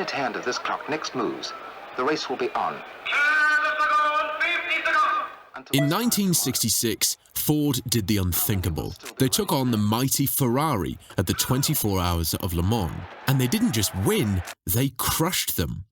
right hand of this clock next moves, the race will be on. In 1966, Ford did the unthinkable. They took on the mighty Ferrari at the 24 Hours of Le Mans, and they didn't just win, they crushed them.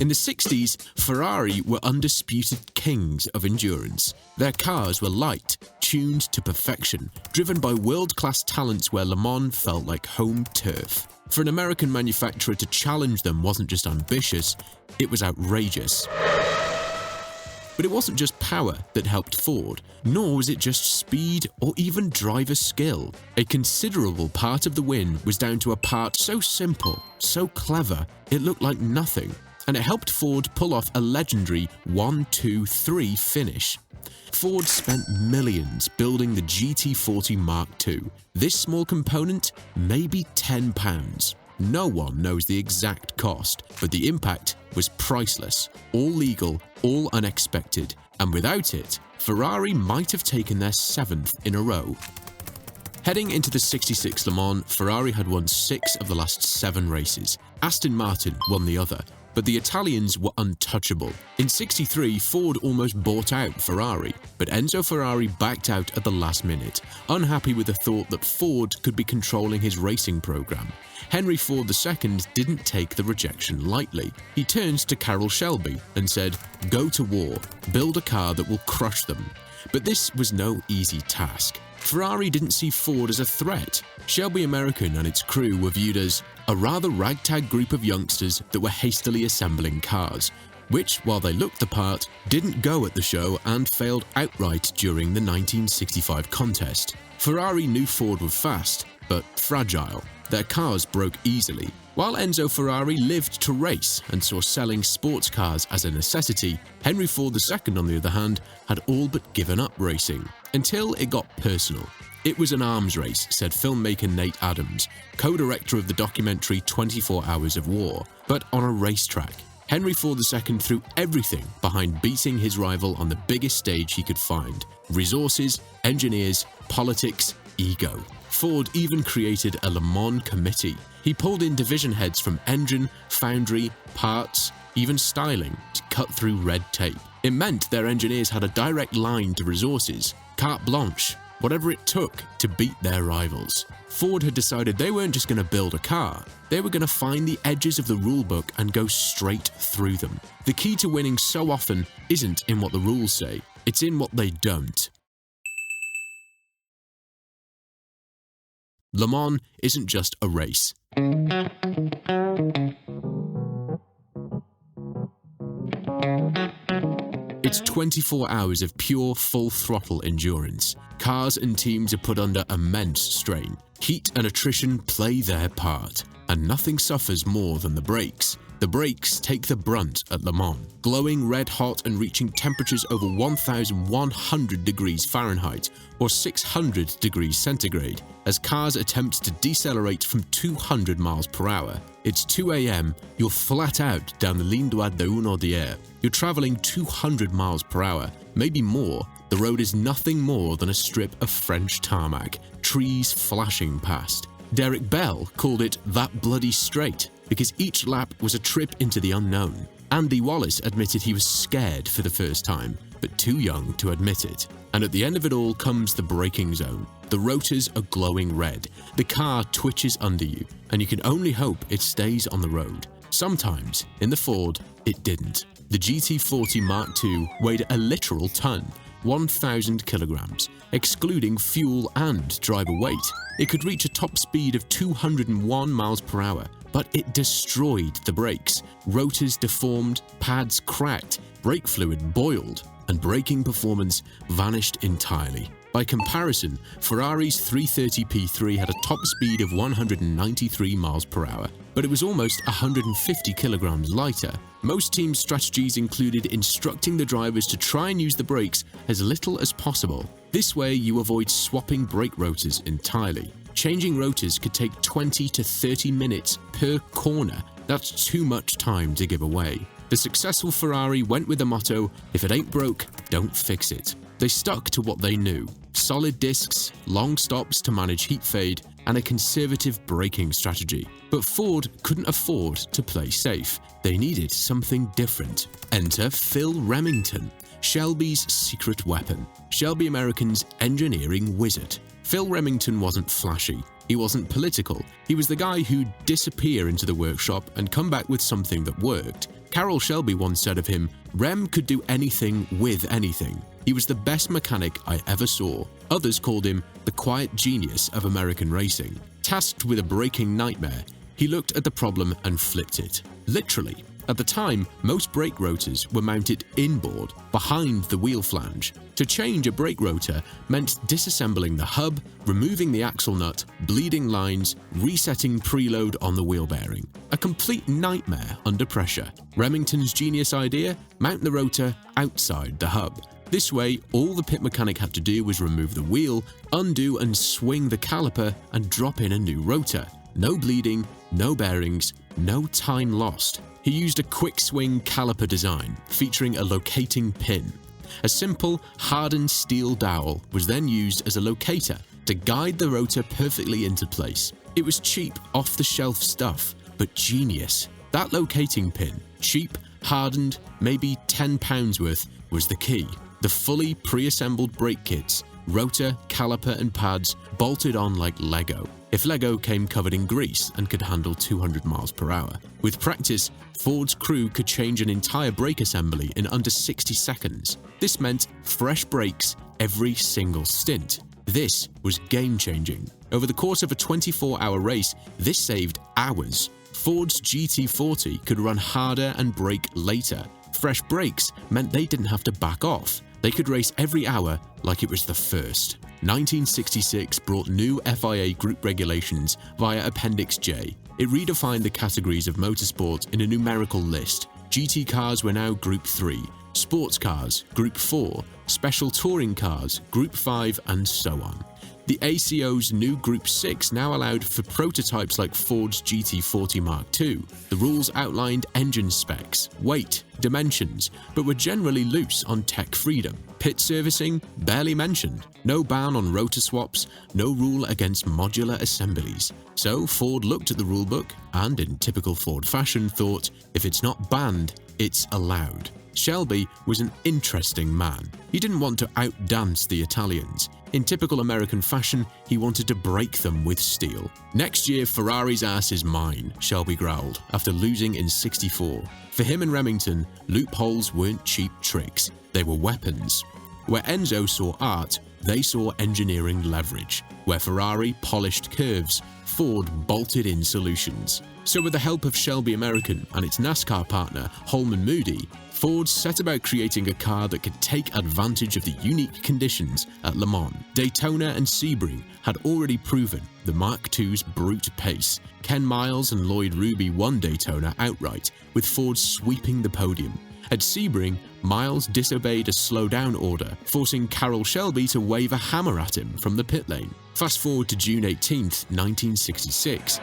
In the 60s, Ferrari were undisputed kings of endurance. Their cars were light, tuned to perfection, driven by world-class talents where Le Mans felt like home turf. For an American manufacturer to challenge them wasn't just ambitious, it was outrageous. But it wasn't just power that helped Ford, nor was it just speed or even driver skill. A considerable part of the win was down to a part so simple, so clever, it looked like nothing. And it helped Ford pull off a legendary 1-2-3 finish. Ford spent millions building the GT40 MkII. This small component, maybe £10. No one knows the exact cost, but the impact was priceless, all legal, all unexpected, and without it, Ferrari might have taken their 7th in a row. Heading into the 66 Le Mans, Ferrari had won 6 of the last 7 races. Aston Martin won the other, but the Italians were untouchable. In 63, Ford almost bought out Ferrari, but Enzo Ferrari backed out at the last minute, unhappy with the thought that Ford could be controlling his racing program. Henry Ford II didn't take the rejection lightly. He turned to Carroll Shelby and said, "Go to war, build a car that will crush them." But this was no easy task. Ferrari didn't see Ford as a threat. Shelby American and its crew were viewed as a rather ragtag group of youngsters that were hastily assembling cars, which, while they looked the part, didn't go at the show and failed outright during the 1965 contest. Ferrari knew Ford were fast, but fragile. Their cars broke easily. While Enzo Ferrari lived to race and saw selling sports cars as a necessity, Henry Ford II, on the other hand, had all but given up racing, until it got personal. It was an arms race, said filmmaker Nate Adams, co-director of the documentary 24 Hours of War, but on a racetrack. Henry Ford II threw everything behind beating his rival on the biggest stage he could find: resources, engineers, politics, ego. Ford even created a Le Mans committee. He pulled in division heads from engine, foundry, parts, even styling to cut through red tape. It meant their engineers had a direct line to resources, carte blanche, whatever it took to beat their rivals. Ford had decided they weren't just going to build a car, they were going to find the edges of the rulebook and go straight through them. The key to winning so often isn't in what the rules say, it's in what they don't. Le Mans isn't just a race. It's 24 hours of pure full-throttle endurance. Cars and teams are put under immense strain. Heat and attrition play their part, and nothing suffers more than the brakes. The brakes take the brunt at Le Mans, glowing red hot and reaching temperatures over 1,100 degrees Fahrenheit or 600 degrees centigrade as cars attempt to decelerate from 200 miles per hour. It's 2 a.m., you're flat out down the Ligne droite de Hunaudière. You're traveling 200 miles per hour, maybe more. The road is nothing more than a strip of French tarmac, trees flashing past. Derek Bell called it "that bloody straight" because each lap was a trip into the unknown. Andy Wallace admitted he was scared for the first time, but too young to admit it. And at the end of it all comes the braking zone. The rotors are glowing red, the car twitches under you, and you can only hope it stays on the road. Sometimes, in the Ford, it didn't. The GT40 MkII weighed a literal ton, 1,000 kilograms, excluding fuel and driver weight. It could reach a top speed of 201 miles per hour, but it destroyed the brakes. Rotors deformed, pads cracked, brake fluid boiled, and braking performance vanished entirely. By comparison, Ferrari's 330 P3 had a top speed of 193 miles per hour, but it was almost 150 kilograms lighter. Most team strategies included instructing the drivers to try and use the brakes as little as possible. This way, you avoid swapping brake rotors entirely. Changing rotors could take 20 to 30 minutes per corner. That's too much time to give away. The successful Ferrari went with the motto, "If it ain't broke, don't fix it." They stuck to what they knew: solid discs, long stops to manage heat fade, and a conservative braking strategy. But Ford couldn't afford to play safe. They needed something different. Enter Phil Remington, Shelby's secret weapon, Shelby American's engineering wizard. Phil Remington wasn't flashy. He wasn't political. He was the guy who'd disappear into the workshop and come back with something that worked. Carroll Shelby once said of him, "Rem could do anything with anything. He was the best mechanic I ever saw." Others called him the quiet genius of American racing. Tasked with a braking nightmare, he looked at the problem and flipped it. Literally. At the time, most brake rotors were mounted inboard, behind the wheel flange. To change a brake rotor meant disassembling the hub, removing the axle nut, bleeding lines, resetting preload on the wheel bearing. A complete nightmare under pressure. Remington's genius idea? Mount the rotor outside the hub. This way, all the pit mechanic had to do was remove the wheel, undo and swing the caliper, and drop in a new rotor. No bleeding, no bearings, no time lost. He used a quick swing caliper design, featuring a locating pin. A simple, hardened steel dowel was then used as a locator to guide the rotor perfectly into place. It was cheap, off-the-shelf stuff, but genius. That locating pin, cheap, hardened, maybe £10 worth, was the key. The fully pre-assembled brake kits, rotor, caliper and pads bolted on like Lego. If Lego came covered in grease and could handle 200 miles per hour. With practice, Ford's crew could change an entire brake assembly in under 60 seconds. This meant fresh brakes every single stint. This was game-changing. Over the course of a 24-hour race, this saved hours. Ford's GT40 could run harder and brake later. Fresh brakes meant they didn't have to back off. They could race every hour like it was the first. 1966 brought new FIA Group regulations via Appendix J. It redefined the categories of motorsport in a numerical list. GT cars were now Group 3, sports cars Group 4, special touring cars Group 5, and so on. The ACO's new Group 6 now allowed for prototypes like Ford's GT40 MkII. The rules outlined engine specs, weight, dimensions, but were generally loose on tech freedom. Pit servicing? Barely mentioned. No ban on rotor swaps, no rule against modular assemblies. So Ford looked at the rulebook and, in typical Ford fashion, thought, if it's not banned, it's allowed. Shelby was an interesting man. He didn't want to outdance the Italians. In typical American fashion, he wanted to break them with steel. "Next year, Ferrari's ass is mine," Shelby growled, after losing in '64. For him and Remington, loopholes weren't cheap tricks, they were weapons. Where Enzo saw art, they saw engineering leverage. Where Ferrari polished curves, Ford bolted in solutions. So with the help of Shelby American and its NASCAR partner, Holman Moody, Ford set about creating a car that could take advantage of the unique conditions at Le Mans. Daytona and Sebring had already proven the Mark II's brute pace. Ken Miles and Lloyd Ruby won Daytona outright, with Ford sweeping the podium. At Sebring, Miles disobeyed a slow-down order, forcing Carroll Shelby to wave a hammer at him from the pit lane. Fast forward to June 18, 1966.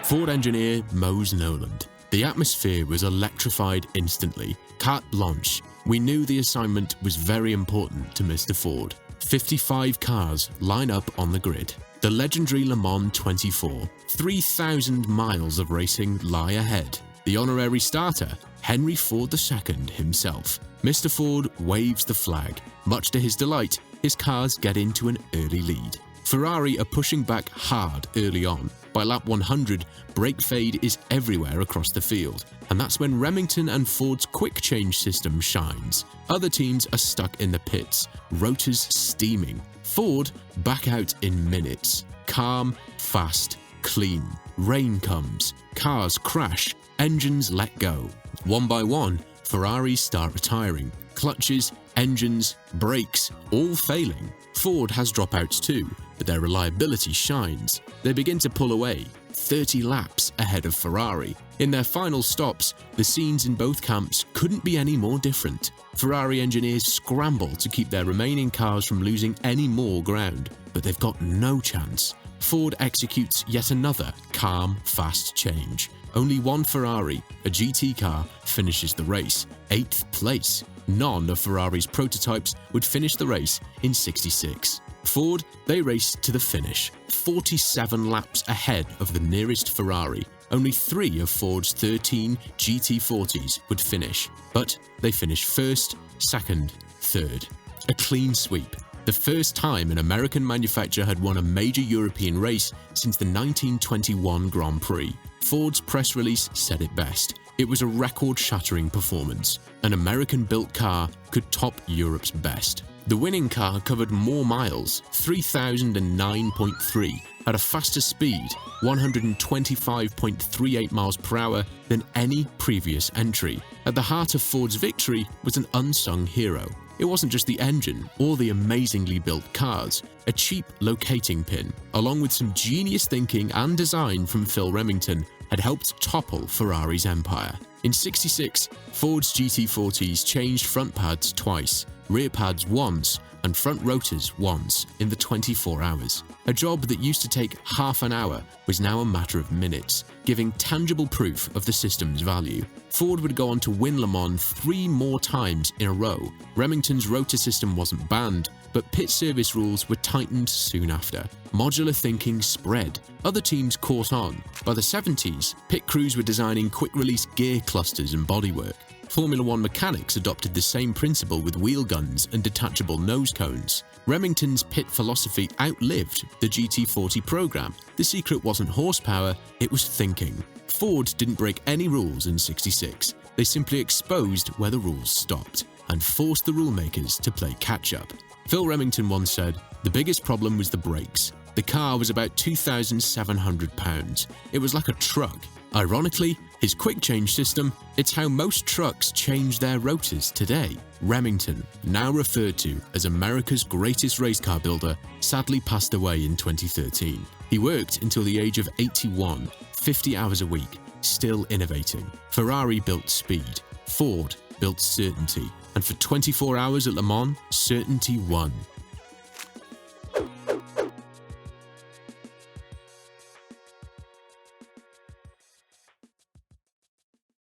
Ford engineer Mose Noland. The atmosphere was electrified instantly. Carte blanche. We knew the assignment was very important to Mr. Ford. 55 cars line up on the grid. The legendary Le Mans 24. 3,000 miles of racing lie ahead. The honorary starter, Henry Ford II himself. Mr. Ford waves the flag. Much to his delight, his cars get into an early lead. Ferrari are pushing back hard early on. By lap 100, brake fade is everywhere across the field, and that's when Remington and Ford's quick change system shines. Other teams are stuck in the pits, rotors steaming. Ford back out in minutes. Calm, fast, clean. Rain comes, cars crash, engines let go. One by one, Ferraris start retiring. Clutches, engines, brakes, all failing. Ford has dropouts too, but their reliability shines. They begin to pull away, 30 laps ahead of Ferrari. In their final stops, the scenes in both camps couldn't be any more different. Ferrari engineers scramble to keep their remaining cars from losing any more ground, but they've got no chance. Ford executes yet another calm, fast change. Only one Ferrari, a GT car, finishes the race, 8th place. none of Ferrari's prototypes would finish the race in '66. Ford, they raced to the finish, 47 laps ahead of the nearest Ferrari. Only 3 of Ford's 13 GT40s would finish, but they finished first, second, third. A clean sweep. The first time an American manufacturer had won a major European race since the 1921 Grand Prix. Ford's press release said it best. It was a record-shattering performance. An American-built car could top Europe's best. The winning car covered more miles, 3,009.3, at a faster speed, 125.38 miles per hour, than any previous entry. At the heart of Ford's victory was an unsung hero. It wasn't just the engine or the amazingly built cars. A cheap locating pin, along with some genius thinking and design from Phil Remington, had helped topple Ferrari's empire. In '66, Ford's GT40s changed front pads twice, rear pads once, and front rotors once in the 24 hours. A job that used to take half an hour was now a matter of minutes, giving tangible proof of the system's value. Ford would go on to win Le Mans 3 more times in a row. Remington's rotor system wasn't banned, but pit service rules were tightened soon after. Modular thinking spread. Other teams caught on. By the '70s, pit crews were designing quick-release gear clusters and bodywork. Formula One mechanics adopted the same principle with wheel guns and detachable nose cones. Remington's pit philosophy outlived the GT40 program. The secret wasn't horsepower, it was thinking. Ford didn't break any rules in '66. They simply exposed where the rules stopped and forced the rulemakers to play catch-up. Phil Remington once said, "The biggest problem was the brakes. The car was about 2,700 pounds. It was like a truck." Ironically, his quick change system, it's how most trucks change their rotors today. Remington, now referred to as America's greatest race car builder, sadly passed away in 2013. He worked until the age of 81, 50 hours a week, still innovating. Ferrari built speed, Ford built certainty, and for 24 hours at Le Mans, certainty won.